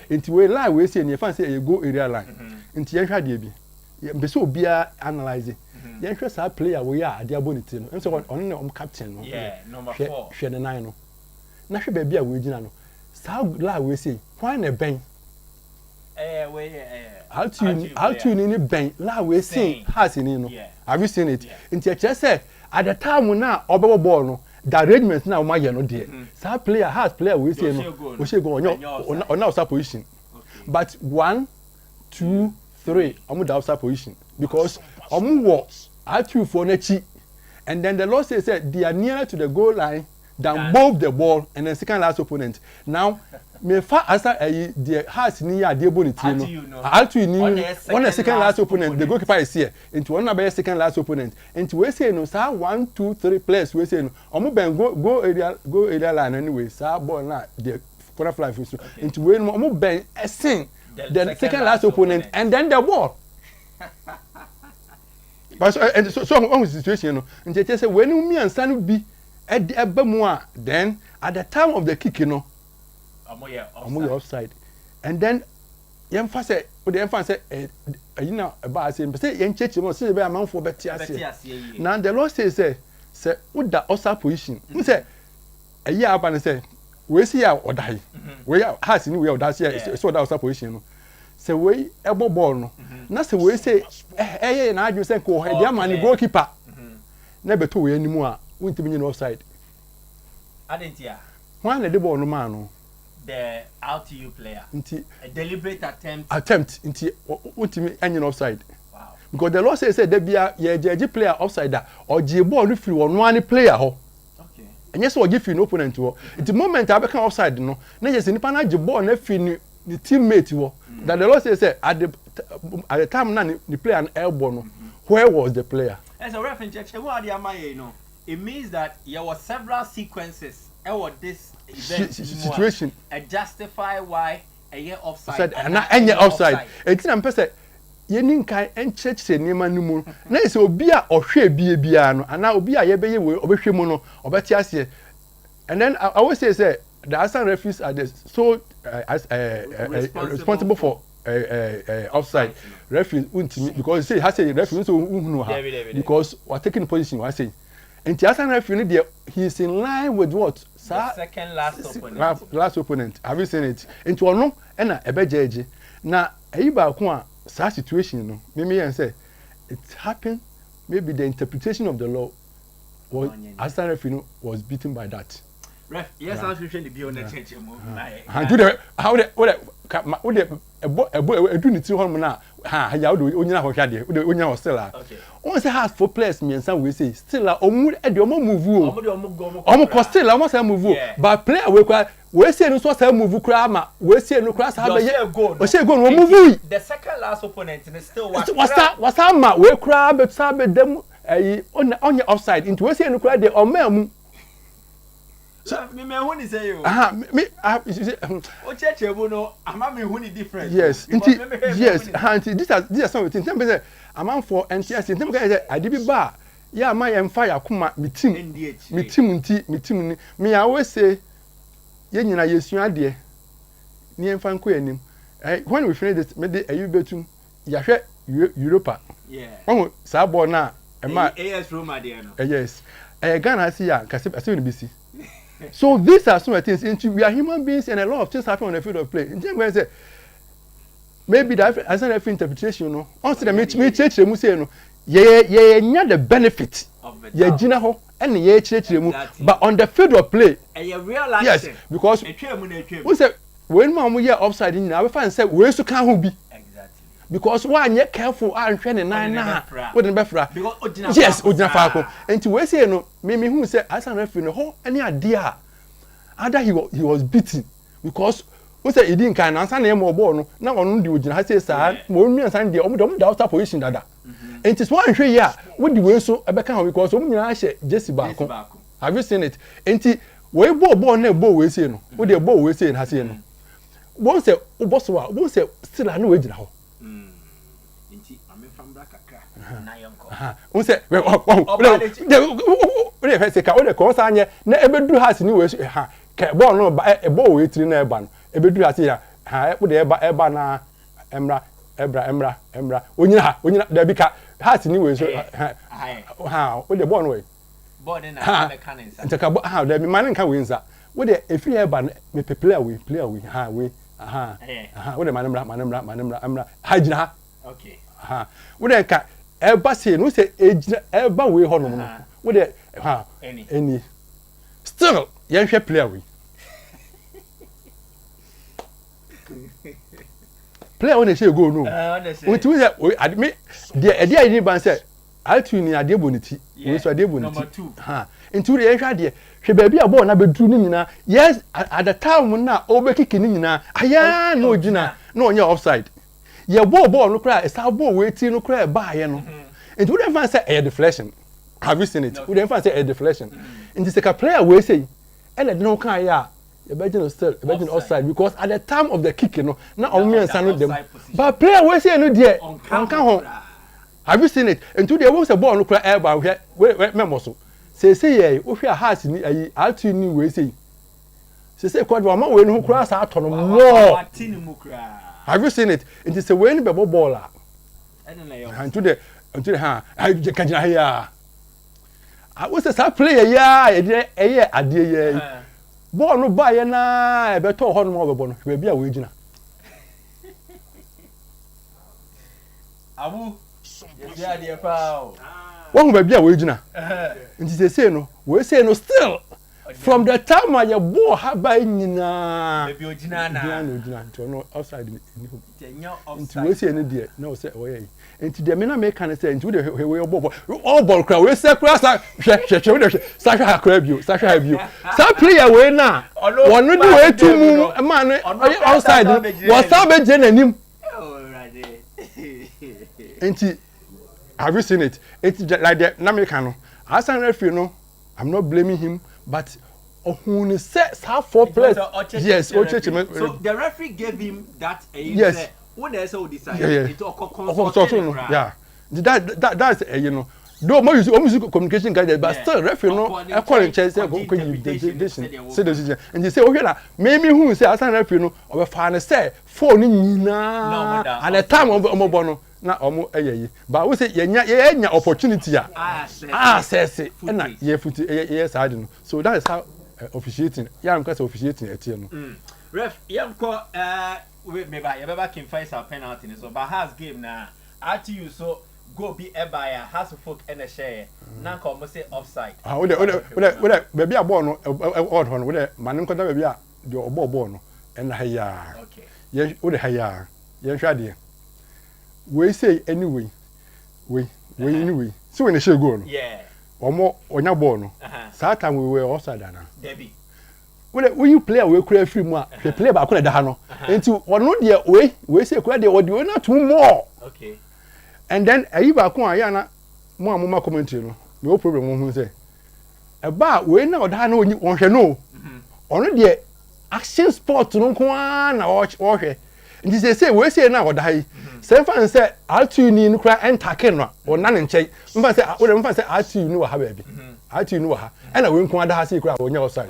Into we lie we say near fancy you go area line. Into Yanka Debi. Beso Bia analyze it. Yanka player we are dear Bonitino. And so on captain. Yeah, number 4. Share the 9. National baby a original. Sao lie we say, why a bang? How to in bang la we say has in no. Have you seen it? Into just say at the time when now over ball no. The arrangement now my no there. Some player has player we say no. We should go on our position. But 1, 2, 3, I'm with outside position because I'm walk actually for nechi, and then the Lord says that they are nearer to the goal line than both the ball and the second last opponent. Now, me fa asa the has near the bonity no. Actually, one the second last opponent. The goalkeeper is here. Into one number second last opponent. Into we say no, sir 1, 2, 3 players. We say no. Omo ben go area line anyway. Sir ball na the corner flag. Into we no omo ben sing the second last opponent and then the ball. But so on the situation no. Into just say when me and Sanu be at the Ebamua, then at the time of the kick, you know. I'm offside. And then young fast said, what the infant said, you know, about saying, but say, young church, you must say, a man for better. Now the Lord says, say, what the outside position? Who said, a year up and say, we see our or die. We are has in way of that year, so that outside position. Say, we elbow ball. That's the way say, eh, and I just say, go ahead, young man, goalkeeper. Never to anymore, won't be offside. I didn't hear. One the ball no man. The out-to-you player. A deliberate attempt into ultimate engine offside. Wow. Because the law says there be a JJ player offside that or J ball if you on one player ho. Okay. And yes, or give you an opponent to the moment I become offside, no. Then just in Pana J ball and the teammate wo. That the law says at the time none the player an elbow no. Where was the player? As a reference, what you know, it means that there were several sequences. This event situation justify why a year offside and any offside. It's an person. You need kind and church say nema no mu. Na say obi a ohwe bia no ana obi a ye beye we obehwe mu no obetiase. And then I always say the Assam referees are the so responsible for offside referees untimi because say has a referee so unhunu ha because we taking position we say. And the Assam referee he is in line with what? The second last opponent. Have you seen it? Into one and a bejeje. Now, a such situation, no. Maybe say it happened. Maybe the interpretation of the law was Assam referee was beaten by that. Ref, yes, I was trying to be on the change. Do the 200 now. How do you know how you still are? Once it has 4 players, me and some we say still are move. Almost still almost move. But player we say no so move crama. We say no class have a goal. We say go move. The second last opponent is still was that we crab but sabe them on your offside into we say no crowd the omemu. Me who ni say you? O church no, ama me who ni different. Yes, yes, these are some things. Them say amount for NTS. Them say I did be bar. Yeah, my fire kuma me team ni. Me always say ye nyina yesua de. Ni emfa nko anim. When we finish this, me dey ayu betum. Ya hwe Europa. Yeah. When sa ball na e ma AS Roma there no. Yes. Ghana see ya kase ase ni bisi. So these are some of the things. Into we are human beings, and a lot of things happen on the field of play. In terms say, maybe that as an interpretation, you know, once the me church mu say no, ye the benefit. Ye gina ho, and ye church mu. But on the field of play, yes, because we say when we hear upside in, I find say we so can who be. Because one yet careful and training nine wouldn't be fra. Yes, Ujina Falco. And to we say no, me who say as an referee no whole any idea. Either he was beaten because we say he didn't kind answer name or ball no. Now on the Ujina say sir, more me and Sandy the outside position dada. And it is one here with the way so Abeka because we share Jesse Bako. Have you seen it? And we ball na ball we say no. With the ball we say has no. One say Uboswa, one say still I know we ho. We say we say ka we ko sanye na ebedu has ni we ha ball no e ball we tiri na eba no ebedu has ya ha wo de eba na emra onyina da bi ka ha si ni we so ha wo de ball no we ball na me kan nsa ntaka ha da bi man nka we nsa wo de efi eba me player we ha we wo de manemra ha jina ha okay wo de ka eba se no se ejina eba we ho no no wo de ha any still yan hwe player we player when they say go no we too say we admit the idea you ban say altu ni ade boniti we so ade boniti ha into the hwa de hwe ba bi abo na bedu ni nyina yes at the time na obekiki ni nyina aya no gina no onye offside ye ball no kra e sa ball we ti no kra ba ye no into we fan say a deflection have you seen it we fan say a deflection into the player we say ele de no kan ya Imagine still, imagine offside because at the time of the kick, na only and son them. But player we say no there, on home. Have you seen it? And today was a ball no cry air by where member so. Say if you are heart ni ayi altu ni we say. Say quite one man we no cry sa atono more. Have you seen it? It is a way ni be ball. And today ha can you hear? I was a player ya ade ya. Ball no buy na e beto ho no mo bebo no be bia we gina abu ya dia pa o won be bia we gina nti say no we say no still from the time I ball ha buy nyina be ogina na nti no outside ni ho nti we say no there na o say o ye nti de me na me kan say nti we de we ball all ball cry we say cry sa hwe we de sa hwe ha cry bio sa player we na wonu de we tu mu man outside was sa be je nanim nti have you seen it it's like that na me kan no asan referee no I'm not blaming him but ohun says how four players yes so the referee gave him that yes when they say decide it yeah that's you know though more use communication guide but still referee no e call in chance say go decision and you say okay na me who say asan referee no o be fa na say phone nyina at the time of omobo no na omo eyeyi but we say yenya opportunity access na ye futi ye side no so that is how officiating yam ka say officiating etie no ref yam ko we me ba ye ba can fight our penalty so but has game na at you so go be a buyer has folk and a share na ko mo say offside we baby a ball no odd one we manim ko da baby a the ball no and haya okay ye we the haya ye hwade we say anyway we anyway so when the share go no yeah omo onya ball no that time we were offside na Debbie when you play we cry free mu a the play ba ko na da ha no enti ono de we say kura de we na two more okay and then ayi ba ko aya na mo amoma commentary no no problem won say e ba we na oda na onyi won hwe no ono de action sport no ko na wo hwe nti say we say na oda yi say fan say altu ni no kura entake no ona ne nche mfa say we mfa say altu ni wa ha ba bi altu ni wa ha and we nko ada ha say kura onya offside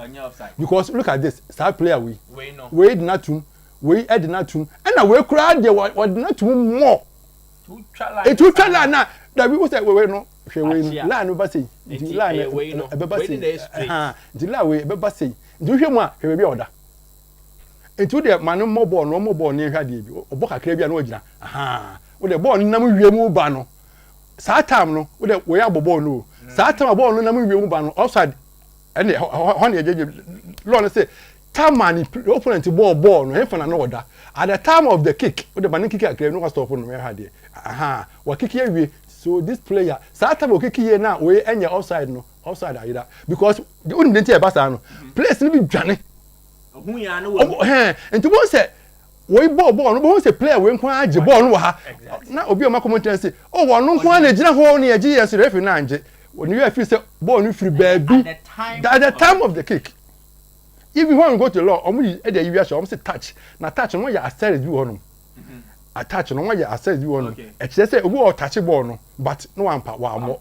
because look at this star player we did not tum we did not tum and we kura de we did not tum more two chala na da people say we no hwe we la no ba say di la na e be ba say di la we be ba say di hwe mu a hwe bi oda etu de manu mo ball ni hwa de bi obo kakra bi na ogina we de ball nam hwe mu ba no sa time no we de we aboball no sa time ball no nam hwe mu ba no offside and ho na ejeje law no say time man opponent ball no he na oda at the time of the kick we de man kick akra no stop no me hwa de wa kick here so this player sa time o kick here na we enye offside no offside ayida because the only thing e basa no place ni bi dwane ohun ya no wo enti won say we ball no won say player we nko age ball no wa ha na obi o ma comment say oh won nko na gina ho na age yes referee na anje when you feel say ball no free baby at the time of the kick even when we go to law omo e dey wi show omo say touch na touch no ya access bi wono attach no ya access bi wono e kire say obi o touch ball no but no one pa wa mo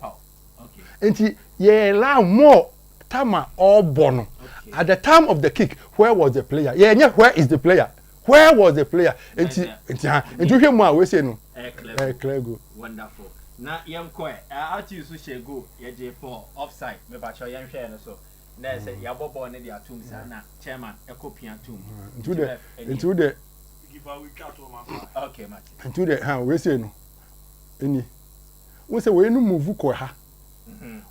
enti ye la more tama all bono at the time of the kick where was the player yeah where is the player Where was the player? Into him more we say no. Clear go. Wonderful. Na yam ko out you so share go ye for offside me ba cho yam hwe no so. Na say ya bobo ne dia tum sa na chairman e kopia tum. Into the okay match. Into the we say no. Eni. We say we no move ko ha.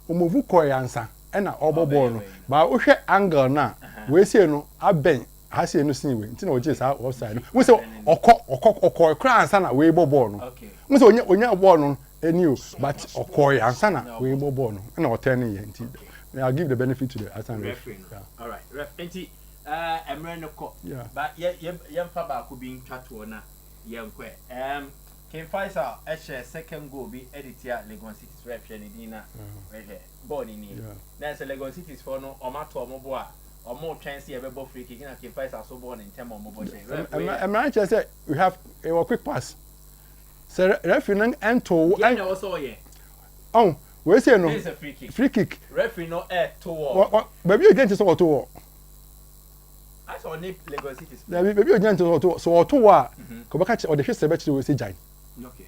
O move ko yansa e na obobo no. Ba wo hwe angle na we say no aben ha say no sin we. Nti na o je sa offside no. We say okọ kra ansa na we bobo no. Okay. We say onya ball no eni o but okọ yansa na we bobo no. Na o turn ye nti. I'll give the benefit to the referee. Yeah. All right. Enti emre no ko. But yem fa ba ko bi ntwa to na yem kwe. King Faisal share second goal be editor Lagos City's referee ni dina. Right here. Ball ni. Na say Lagos City's for no o ma to o mo bo a o mo twan see e be bo free kick na King Faisal so ball in term o mo bo share. I'm just say we have a quick pass. So referee nang ento and also yeah. Oh, we say no. It's a free kick. Free kick. Referee no to Baby you get so to I saw Lagos City's. Baby you get so to a ko be catch o de hwese be kire we say jai. Okay.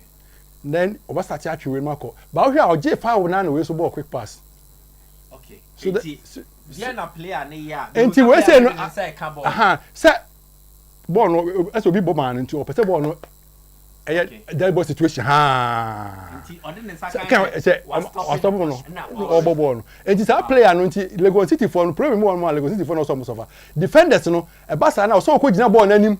Then over start atwe mako. Ba we o je foul na we so ball quick pass. Okay. So the na player na ya. Enti we say no say ball no as obi man nti o pese ball no that ball situation ha. Enti odin nsaka kan say o stop no o ball no. Enti say player no nti Lagos City for no problem one more Lagos City for no so suffer. Defenders no e ba sa na so ko gina ball na nim.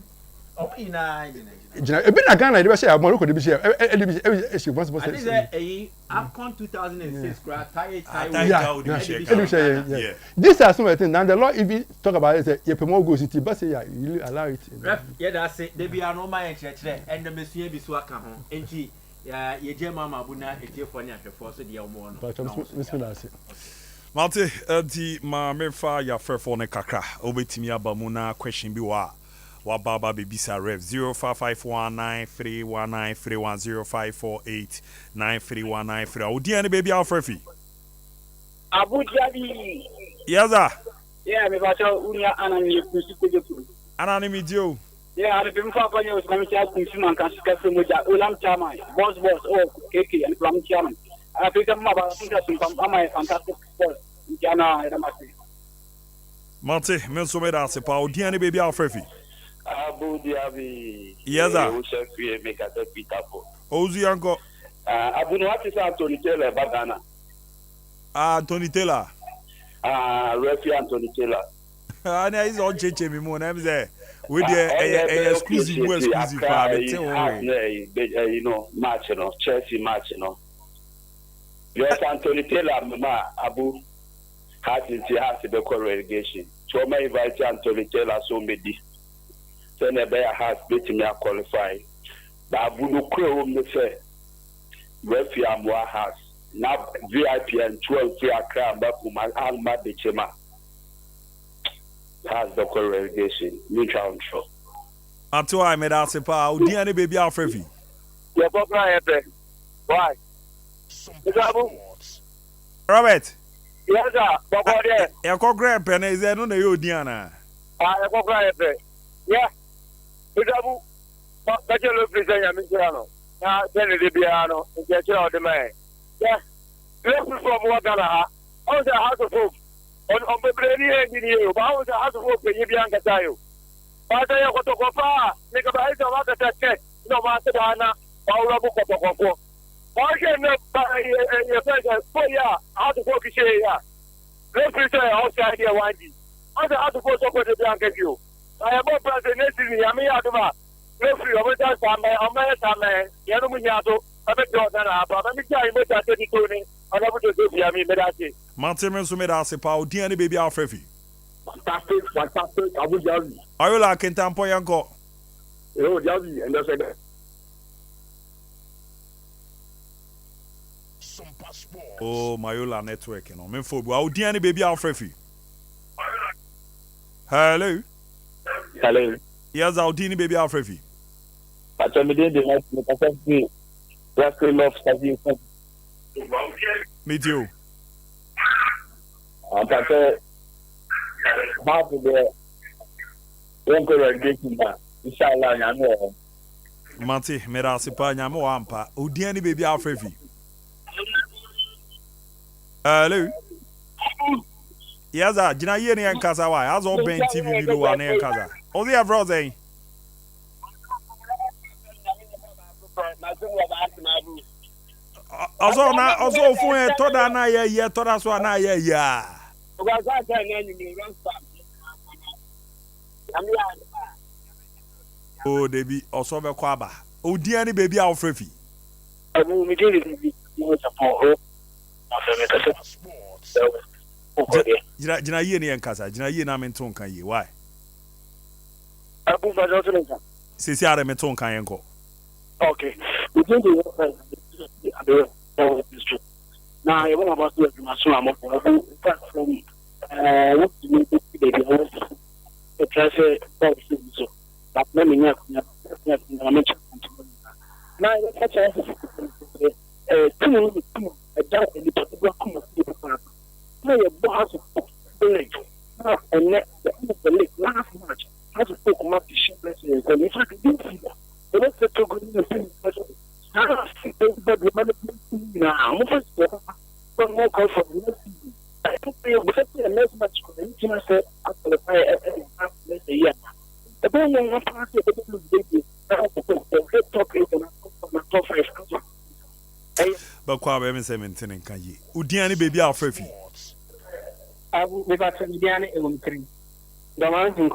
O ina Jina ebi na Ghana de be share Morocco de be share e she responsible say. I think say AFCON 2006 cra yeah. This are some of the things and the law if you talk about it say you promote go city but say you allow it. Yeah that say they be no man chire and the mesua bi so aka ho enti ye je mama bu na etiefo ne ahwefo so de omo no. Malte di ma mefa ya frefo ne kakra obetimi abamu na question bi wa Wababa Bibisa Rev 055193193105489319. Odi any baby Alfrefi. Abuja. Yes sir. Yeah, me bacha unya anani kusiku. Anani dio. Yeah, I been for you to me just consumer can scafe moja ulam chama. Boss oh KK and from chairman. I think I'm about from my fantastic sports. Jana edamasi. Mate, me so me da se pa odi any baby Alfrefi. Abu Dhabi. Yes, sir. Make a Peter for. Ozu yanko. Abu no what is Anthony Taylor Bagana? Anthony Taylor. Referee Anthony Taylor. Na is on cheche mi mo na me say we dey exclusive for you know match no Chelsea match no. Yes Anthony Taylor ma Abu has to be relegation. So my invite Anthony Taylor so medi. So never has beaten me qualify. But Abu no crow me say referee amwa has now VIP and 12 free Accra Bakuma and Mabechema has the relegation. Neutral show. Until I made out sepa odi any baby Alfrefi. Yeah, Papa why? Robert. Yes, sir. Papa there. Ya ko grab pen is no na yo odi ana. Ya ko grab pen. Yeah. Idabu. Ba je lo present ya mi no. Na then the biano, je che o de me. Yeah. Let's from what Ghana. How the house of folk. On bebreni engineer. How the house of folk ye bi an kata yo. Ba ya ko to ko fa. Ni ka ba ita wa kata check. No ma ta dana. Ba ura bu ko to ko. Ba je ne ba ye fa ko ya. How the folk she ya. Let's present outside here one day. How the house of folk ko de bi an kata yo. I am a president in Yamiaduma. Referee, I'm just a man, Yanumiato, I'm a daughter, but I'm a guy with that 22. I'm able to do Yami Medati. Mountain Sumeda Sepa, odi any baby Alfrefi. Fantastic, Abu Dhabi. Are you like in Tampo Yanko? Oh, Dhabi, and that's it. Sompa Sports. Oh, Mayola network, you know. Menfo, odi any baby Alfrefi. Hello. Hello. Yes, odi any baby Alfrefi. But I'm doing the night, I can see. That's the love study. Me too. I can say, half of the relegation, Inshallah, I know. Mate, Merasipa, Yamo Ampa, Udiani baby Alfrevi. Hello. Yes, Jina Yeni and Kazawa, as all Ben TV Bilu and Kaza. Oh, they have Rose. Also, for a Todana, yeah, Todaswana, yeah. Oh, they be also a quaba. Oh, dear, baby Alfrevi. I will be doing Jina Yeni and Kaza, Jina Yena Menton can you? Why? Since you are a Menton can go. Okay. We didn't do it. Now, I want about to do my son. I'm from what do you think the transfer so that let me know. Now, let's say, two, a doubt in the particular comment. Play a boss of the lake. And next, the lake last match has a book of the ship lessons. And if I can do that, the rest of the good in the same person. I think the management now, but more call for the next season. I think they will set a next match for the international after the fire less a year. The ball will pass the baby. The top 8 and top 5. But Quabe 17 can ye. Udiani baby Alfrevi. I will be back to Indiana in 3. The man